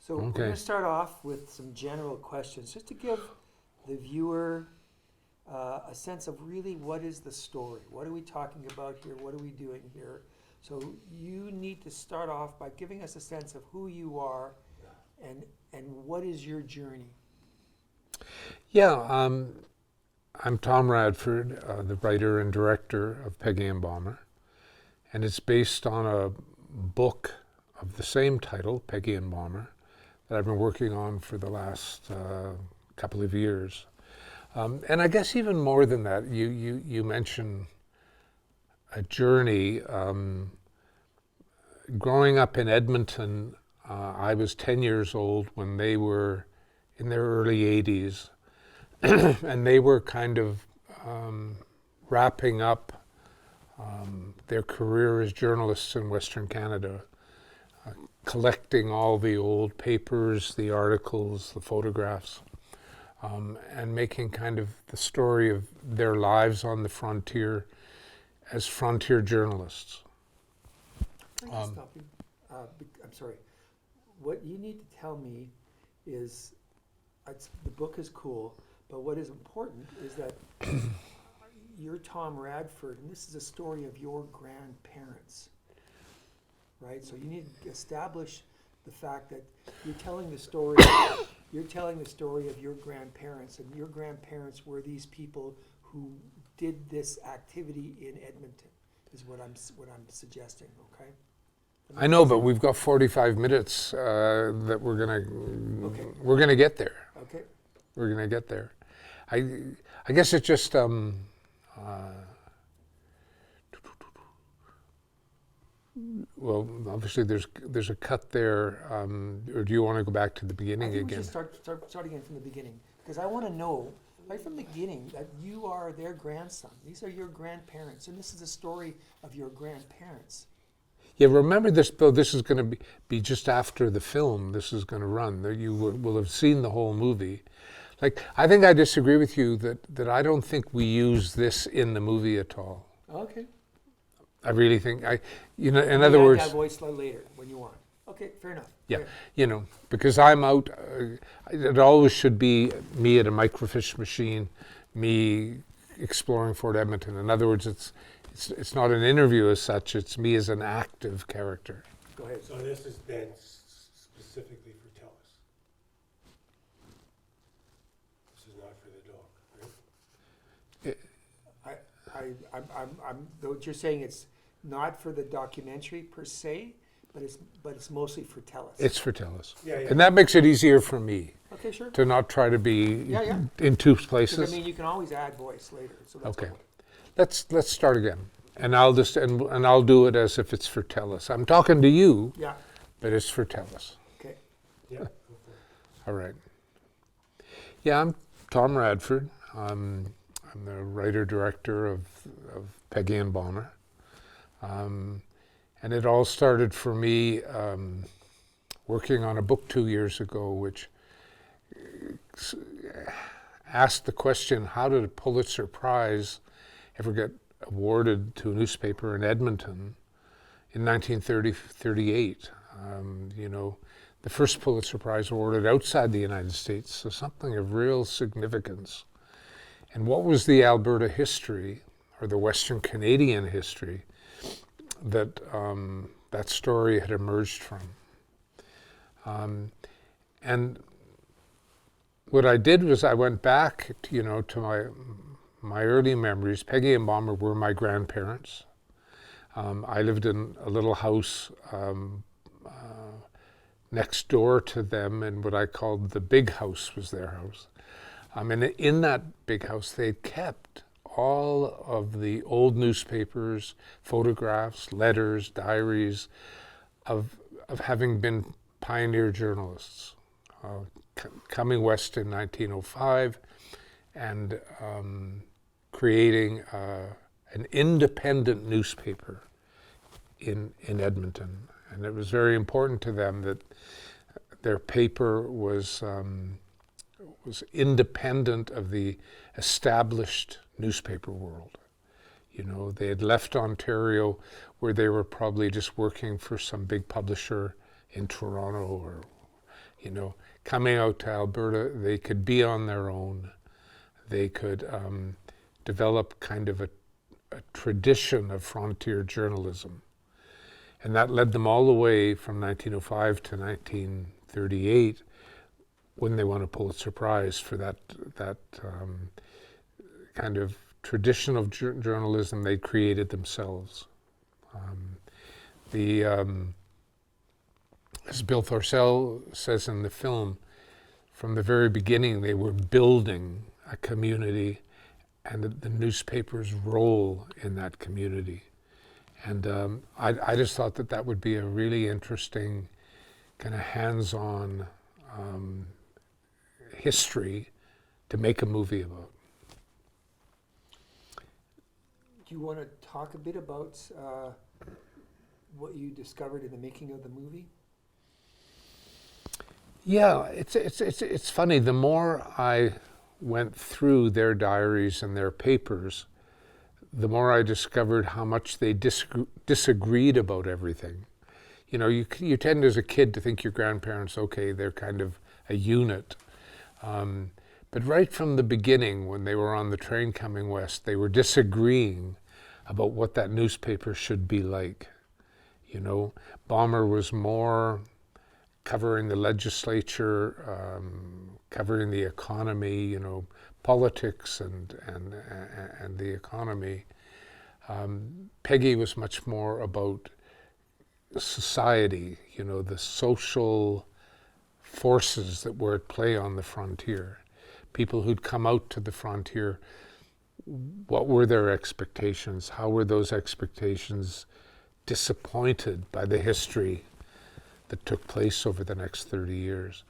So we're going to start off with some general questions, just to give the viewer a sense of really what is the story? What are we talking about here? What are we doing here? So you need to start off by giving us a sense of who you are and what is your journey. Yeah, I'm Tom Radford, the writer and director of Peggy and Balmer, and it's based on a book of the same title, Peggy and Balmer, that I've been working on for the last couple of years. And I guess even more than that, you mentioned a journey. Growing up in Edmonton, I was 10 years old when they were in their early 80s, and they were kind of wrapping up their career as journalists in Western Canada, collecting all the old papers, the articles, the photographs, and making kind of the story of their lives on the frontier as frontier journalists. Can I just stop you? I'm sorry. What you need to tell me is, the book is cool, but what is important is that you're Tom Radford, and this is a story of your grandparents, right? So you need to establish the fact that you're telling the story. You're telling the story of your grandparents, and your grandparents were these people who did this activity in Edmonton. Is what I'm suggesting. Okay. I know, but we've got 45 minutes that we're gonna get there. Okay. We're gonna get there. I guess it's just well, obviously there's a cut there. Or do you want to go back to the beginning again? We should start again from the beginning, because I want to know right from the beginning that you are their grandson. These are your grandparents, and this is the story of your grandparents. Yeah, remember this, Bill, this is going to be just after the film this is going to run. You will have seen the whole movie. Like, I think I disagree with you that I don't think we use this in the movie at all. Okay. I really think, in other words... that voice later, when you want. Okay, fair enough. Yeah, because I'm out, it always should be me at a microfiche machine, me exploring Fort Edmonton. In other words, it's not an interview as such, it's me as an active character. Go ahead. So this is then specifically for TELUS. This is not for the dog, right? What you're saying, it's not for the documentary per se, but it's mostly for TELUS. It's for TELUS. Yeah. And that makes it easier for me. Okay, sure. To not try to be in two places. I mean, you can always add voice later. So that's okay. Let's start again, and I'll just and I'll do it as if it's for TELUS. I'm talking to you, but it's for TELUS. Okay. Yeah. All right. Yeah, I'm Tom Radford. I'm the writer-director of Peggy and Balmer. And it all started for me working on a book 2 years ago, which asked the question, how did a Pulitzer Prize ever get awarded to a newspaper in Edmonton in 1938? The first Pulitzer Prize awarded outside the United States, so something of real significance. And what was the Alberta history, or the Western Canadian history, that that story had emerged from? And what I did was I went back, to my early memories. Peggy and Balmer were my grandparents. I lived in a little house next door to them, and what I called the big house was their house. And in that big house, they'd kept all of the old newspapers, photographs, letters, diaries of having been pioneer journalists, coming west in 1905 and creating an independent newspaper in Edmonton. And it was very important to them that their paper was independent of the established newspaper world. They had left Ontario, where they were probably just working for some big publisher in Toronto or coming out to Alberta, they could be on their own. They could develop kind of a tradition of frontier journalism. And that led them all the way from 1905 to 1938, when they won a Pulitzer Prize for that kind of tradition of journalism they created themselves. As Bill Thorsell says in the film, from the very beginning they were building a community and the newspaper's role in that community. And I just thought that would be a really interesting kind of hands-on history to make a movie about. Do you want to talk a bit about what you discovered in the making of the movie? Yeah, it's funny. The more I went through their diaries and their papers, the more I discovered how much they disagreed about everything. You tend as a kid to think your grandparents, okay, they're kind of a unit. But right from the beginning, when they were on the train coming west, they were disagreeing about what that newspaper should be like. Balmer was more covering the legislature, covering the economy, politics and the economy. Peggy was much more about society, the social forces that were at play on the frontier. People who'd come out to the frontier, what were their expectations? How were those expectations disappointed by the history that took place over the next 30 years?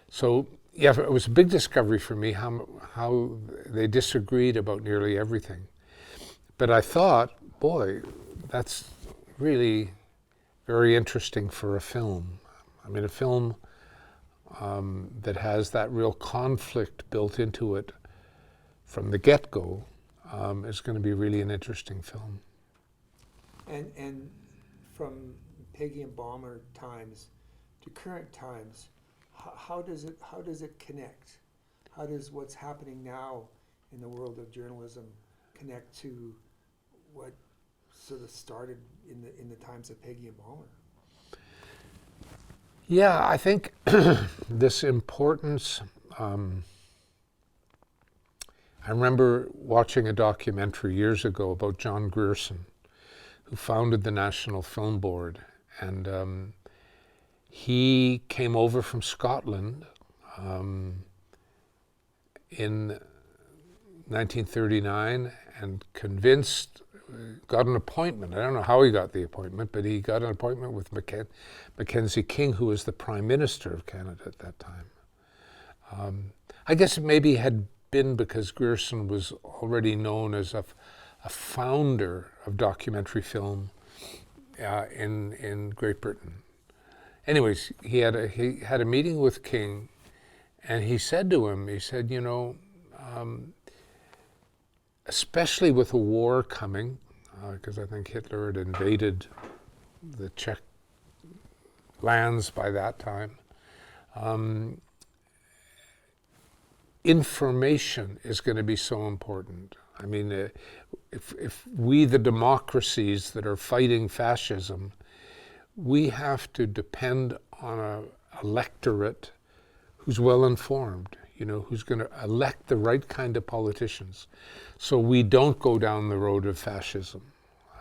So, yeah, it was a big discovery for me how they disagreed about nearly everything. But I thought, boy, that's really very interesting for a film. I mean, a film that has that real conflict built into it from the get-go is going to be really an interesting film. And from Peggy and Balmer times to current times, how does it connect? How does what's happening now in the world of journalism connect to what sort of started in the times of Peggy and Balmer? Yeah, I think this importance. I remember watching a documentary years ago about John Grierson, who founded the National Film Board, and he came over from Scotland in 1939 and got an appointment. I don't know how he got the appointment, but he got an appointment with Mackenzie King, who was the Prime Minister of Canada at that time. I guess it maybe had been because Grierson was already known as a founder of documentary film in Great Britain. Anyways, he had a meeting with King, and he said to him, especially with a war coming, because I think Hitler had invaded the Czech lands by that time, information is going to be so important. I mean, if we, the democracies that are fighting fascism, we have to depend on a electorate who's well informed, who's going to elect the right kind of politicians, so we don't go down the road of fascism.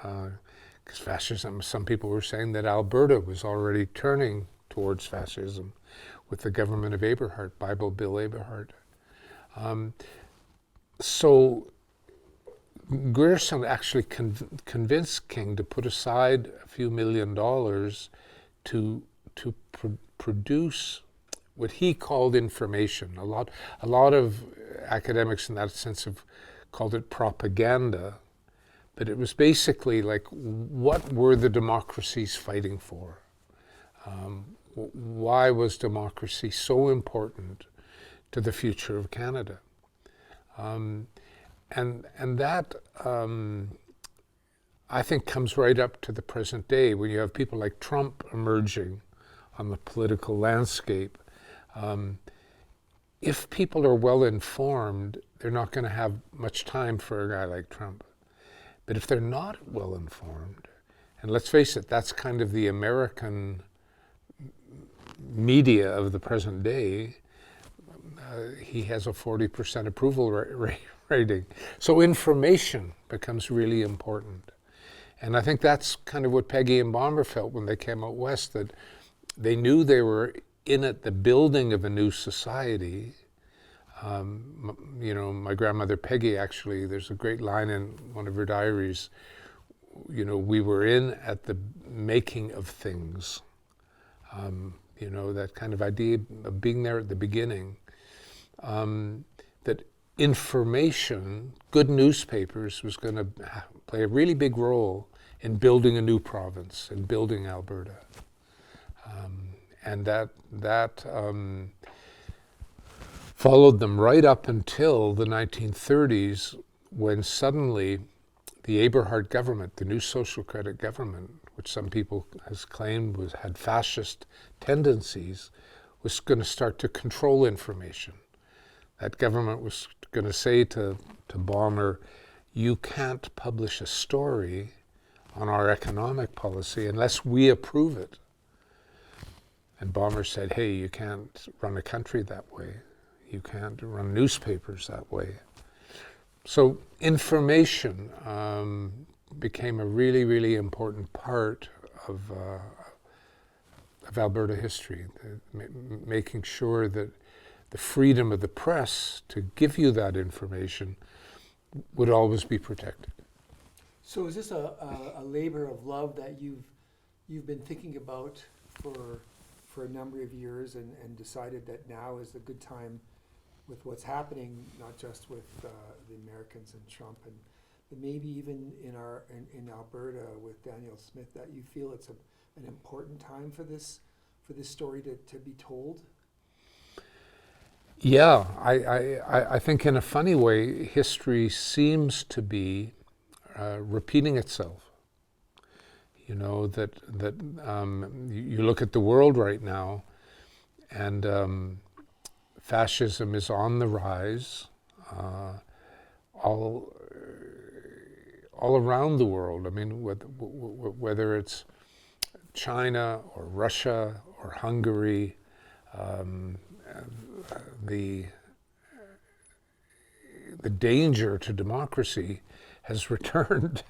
Because fascism, some people were saying that Alberta was already turning towards fascism with the government of Eberhard, Bible Bill Eberhard. So Grierson actually convinced King to put aside a few $1 million to produce what he called information. A lot of academics in that sense have called it propaganda, but it was basically like, what were the democracies fighting for? Why was democracy so important to the future of Canada? And that, I think, comes right up to the present day when you have people like Trump emerging on the political landscape. If people are well informed, they're not going to have much time for a guy like Trump. But if they're not well informed, and let's face it, that's kind of the American media of the present day, he has a 40% approval rating. So information becomes really important. And I think that's kind of what Peggy and Balmer felt when they came out west, that they knew they were in it, the building of a new society. My grandmother Peggy, actually, there's a great line in one of her diaries, we were in at the making of things. That kind of idea of being there at the beginning. That information, good newspapers, was going to play a really big role in building a new province and building Alberta. And that followed them right up until the 1930s, when suddenly the Eberhard government, the new social credit government, which some people has claimed had fascist tendencies, was going to start to control information. That government was going to say to Balmer, you can't publish a story on our economic policy unless we approve it. And Balmer said, hey, you can't run a country that way. You can't run newspapers that way. So information became a really, really important part of Alberta history, making sure that the freedom of the press to give you that information would always be protected. So is this a labor of love that you've been thinking about for a number of years and decided that now is a good time with what's happening, not just with the Americans and Trump, but maybe even in Alberta with Daniel Smith, that you feel it's an important time for this story to be told? Yeah, I think in a funny way, history seems to be repeating itself. That you look at the world right now, and fascism is on the rise, all around the world. I mean, whether it's China or Russia or Hungary, the danger to democracy has returned,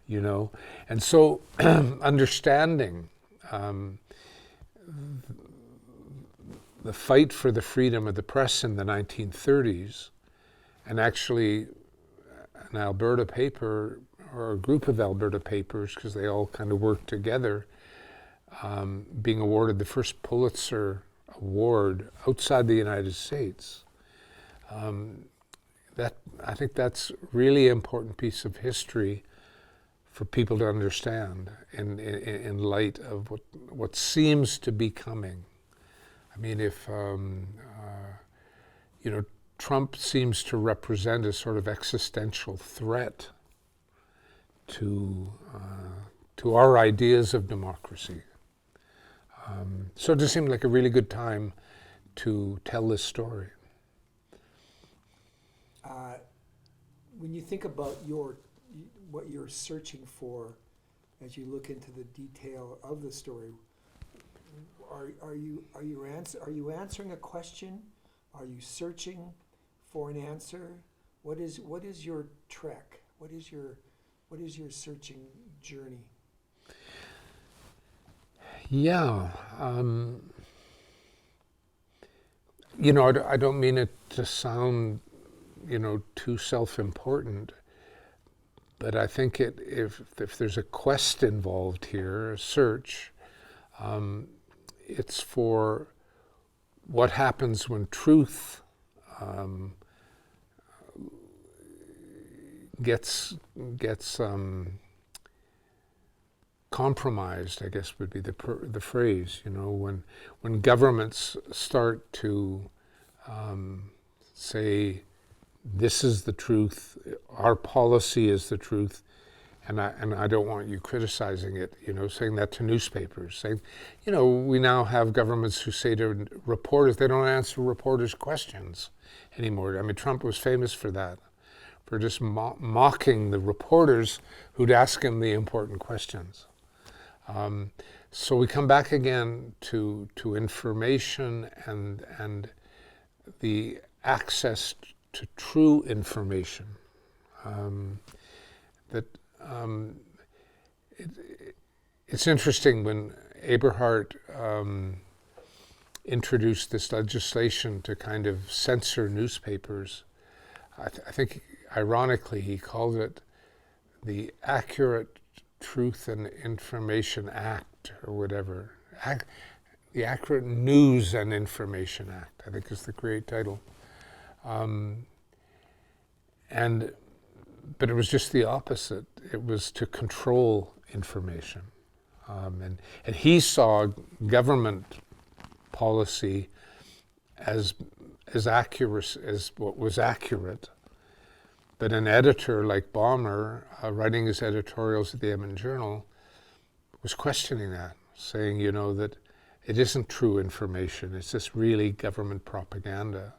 and so understanding the fight for the freedom of the press in the 1930s, and actually an Alberta paper, or a group of Alberta papers, because they all kind of worked together, being awarded the first Pulitzer Award outside the United States. I think that's really important piece of history for people to understand in light of what seems to be coming. I mean, if Trump seems to represent a sort of existential threat to our ideas of democracy. So it just seemed like a really good time to tell this story. When you think about what you're searching for as you look into the detail of the story, are you answering a question? Are you searching for an answer? What is your trek? What is your searching journey? Yeah, I don't mean it to sound, too self-important, but I think if there's a quest involved here, a search, it's for what happens when truth gets compromised, I guess would be the phrase. When governments start to say, this is the truth, our policy is the truth, and I don't want you criticizing it, saying that to newspapers, saying, we now have governments who say to reporters, they don't answer reporters' questions anymore. I mean, Trump was famous for that, for just mocking the reporters who'd ask him the important questions. So we come back again to information and the access to true information. It's interesting when Eberhard introduced this legislation to kind of censor newspapers. I think, ironically, he called it the Accurate Truth and Information Act, or whatever. The Accurate News and Information Act, I think, is the great title. But it was just the opposite. It was to control information. And he saw government policy as accurate as what was accurate. But an editor like Balmer, writing his editorials at the Edmonton Journal, was questioning that, saying, that it isn't true information, it's just really government propaganda.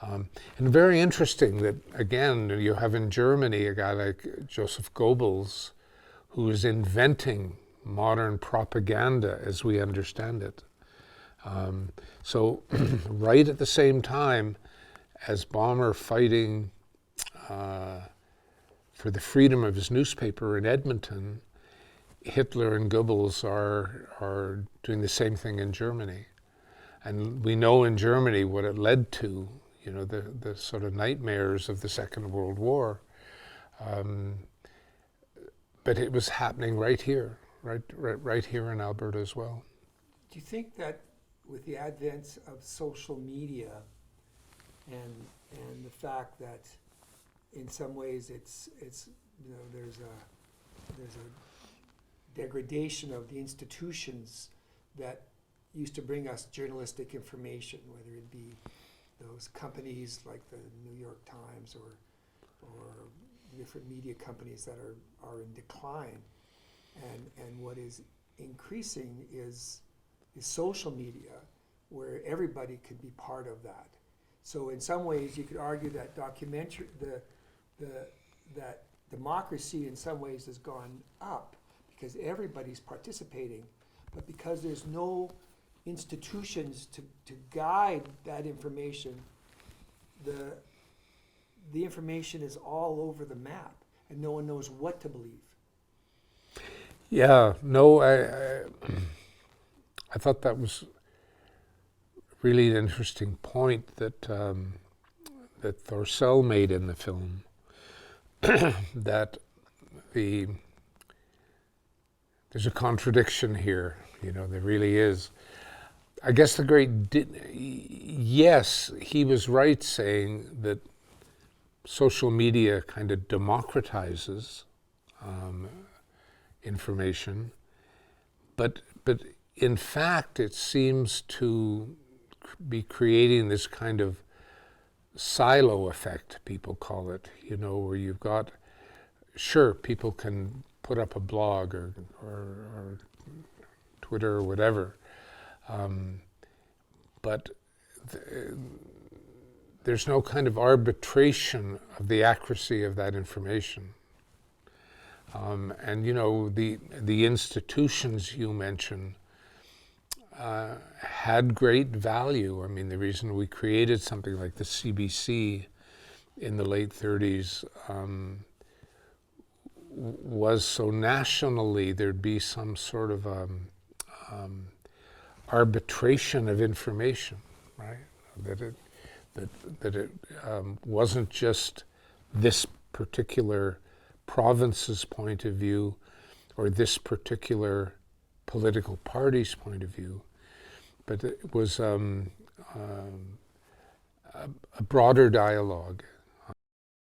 And very interesting that, again, you have in Germany a guy like Joseph Goebbels, who is inventing modern propaganda as we understand it. So right at the same time as Balmer fighting for the freedom of his newspaper in Edmonton, Hitler and Goebbels are doing the same thing in Germany. And we know in Germany what it led to, the sort of nightmares of the Second World War. But it was happening right here, right here in Alberta as well. Do you think that with the advent of social media and the fact that in some ways it's there's a degradation of the institutions that used to bring us journalistic information, whether it be those companies like the New York Times or different media companies that are in decline, and what is increasing is social media, where everybody could be part of that. So in some ways you could argue that that democracy in some ways has gone up because everybody's participating, but because there's no institutions to guide that information, the information is all over the map and no one knows what to believe. Yeah, no, I thought that was really an interesting point that that Thorcell made in the film, that there's a contradiction here, there really is. I guess yes, he was right saying that social media kind of democratizes information, but in fact it seems to be creating this kind of silo effect, people call it, where you've got, sure, people can put up a blog or Twitter or whatever, but there's no kind of arbitration of the accuracy of that information. And the institutions you mention had great value. I mean, the reason we created something like the CBC in the late 30s was so nationally there'd be some sort of arbitration of information, right? That it wasn't just this particular province's point of view or this particular political party's point of view, but it was a broader dialogue.